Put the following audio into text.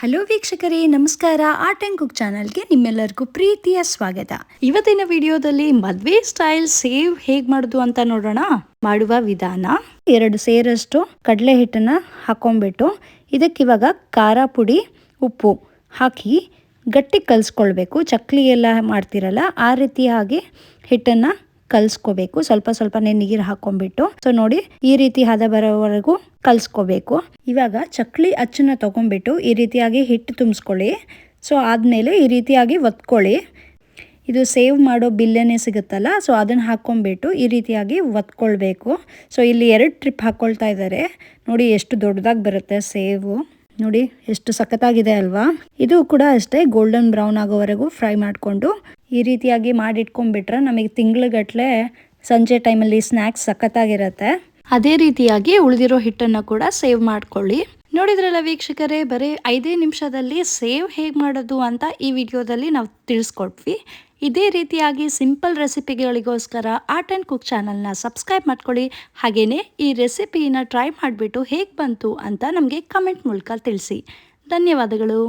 Hello ವೀಕ್ಷಕರೇ, ನಮಸ್ಕಾರ. Art and cook ಚಾನಲ್ಗೆ ನಿಮ್ಮೆಲ್ಲರಿಗೂ ಪ್ರೀತಿಯ ಸ್ವಾಗತ. ಇವತ್ತಿನ ವಿಡಿಯೋದಲ್ಲಿ ಮದುವೆ ಸ್ಟೈಲ್ ಸೇವ್ ಹೇಗೆ ಮಾಡೋದು ಅಂತ ನೋಡೋಣ. ಮಾಡುವ ವಿಧಾನ: 2 ಸೇರಷ್ಟು ಕಡಲೆ ಹಿಟ್ಟನ್ನು ಹಾಕೊಂಡ್ಬಿಟ್ಟು ಇದಕ್ಕಿವಾಗ ಖಾರ ಪುಡಿ, ಉಪ್ಪು ಹಾಕಿ ಗಟ್ಟಿ ಕಲಿಸ್ಕೊಳ್ಬೇಕು. ಚಕ್ಲಿ ಎಲ್ಲ ಮಾಡ್ತಿರಲ್ಲ ಆ ರೀತಿಯಾಗಿ ಹಿಟ್ಟನ್ನು ಕಲಿಸ್ಕೋಬೇಕು. ಸ್ವಲ್ಪನೇ ನೀರು ಹಾಕೊಂಡ್ಬಿಟ್ಟು ನೋಡಿ ಈ ರೀತಿ ಹದ ಬರೋವರೆಗೂ ಕಲಿಸ್ಕೋಬೇಕು. ಇವಾಗ ಚಕ್ಲಿ ಅಚ್ಚನ್ನ ತಗೊಂಡ್ಬಿಟ್ಟು ಈ ರೀತಿಯಾಗಿ ಹಿಟ್ಟು ತುಂಬಿಸ್ಕೊಳ್ಳಿ. ಆದಮೇಲೆ ಈ ರೀತಿಯಾಗಿ ಒತ್ಕೊಳ್ಳಿ. ಇದು ಸೇವ್ ಮಾಡೋ ಬಿಲ್ಲೆನೇ ಸಿಗುತ್ತಲ್ಲ, ಅದನ್ನು ಹಾಕ್ಕೊಂಡ್ಬಿಟ್ಟು ಈ ರೀತಿಯಾಗಿ ಒತ್ಕೊಳ್ಬೇಕು. ಇಲ್ಲಿ 2 ಟ್ರಿಪ್ ಹಾಕ್ಕೊಳ್ತಾ ಇದ್ದಾರೆ. ನೋಡಿ ಎಷ್ಟು ದೊಡ್ಡದಾಗಿ ಬರುತ್ತೆ ಸೇವು. ನೋಡಿ ಎಷ್ಟು ಸಖತ್ತಾಗಿದೆ ಅಲ್ವಾ. ಇದು ಕೂಡ ಅಷ್ಟೇ, ಗೋಲ್ಡನ್ ಬ್ರೌನ್ ಆಗೋವರೆಗೂ ಫ್ರೈ ಮಾಡಿಕೊಂಡು ಈ ರೀತಿಯಾಗಿ ಮಾಡಿಟ್ಕೊಂಡ್ಬಿಟ್ರೆ ನಮಗೆ ತಿಂಗ್ಳುಗಟ್ಟಲೆ ಸಂಜೆ ಟೈಮಲ್ಲಿ ಸ್ನ್ಯಾಕ್ಸ್ ಸಖತ್ತಾಗಿರುತ್ತೆ. ಅದೇ ರೀತಿಯಾಗಿ ಉಳಿದಿರೋ ಹಿಟ್ಟನ್ನು ಕೂಡ ಸೇವ್ ಮಾಡ್ಕೊಳ್ಳಿ. ನೋಡಿದ್ರಲ್ಲ ವೀಕ್ಷಕರೇ, ಬರೀ 5 ನಿಮಿಷದಲ್ಲಿ ಸೇವ್ ಹೇಗೆ ಮಾಡೋದು ಅಂತ ಈ ವಿಡಿಯೋದಲ್ಲಿ ನಾವು ತಿಳಿಸ್ಕೊಟ್ವಿ. ಇದೇ ರೀತಿಯಾಗಿ ಸಿಂಪಲ್ ರೆಸಿಪಿಗಳಿಗೋಸ್ಕರ ಆರ್ಟ್ ಆ್ಯಂಡ್ ಕುಕ್ ಚಾನಲ್ನ ಸಬ್ಸ್ಕ್ರೈಬ್ ಮಾಡ್ಕೊಳ್ಳಿ. ಹಾಗೆಯೇ ಈ ರೆಸಿಪಿನ ಟ್ರೈ ಮಾಡಿಬಿಟ್ಟು ಹೇಗೆ ಬಂತು ಅಂತ ನಮಗೆ ಕಮೆಂಟ್ ಮೂಲಕ ತಿಳಿಸಿ. ಧನ್ಯವಾದಗಳು.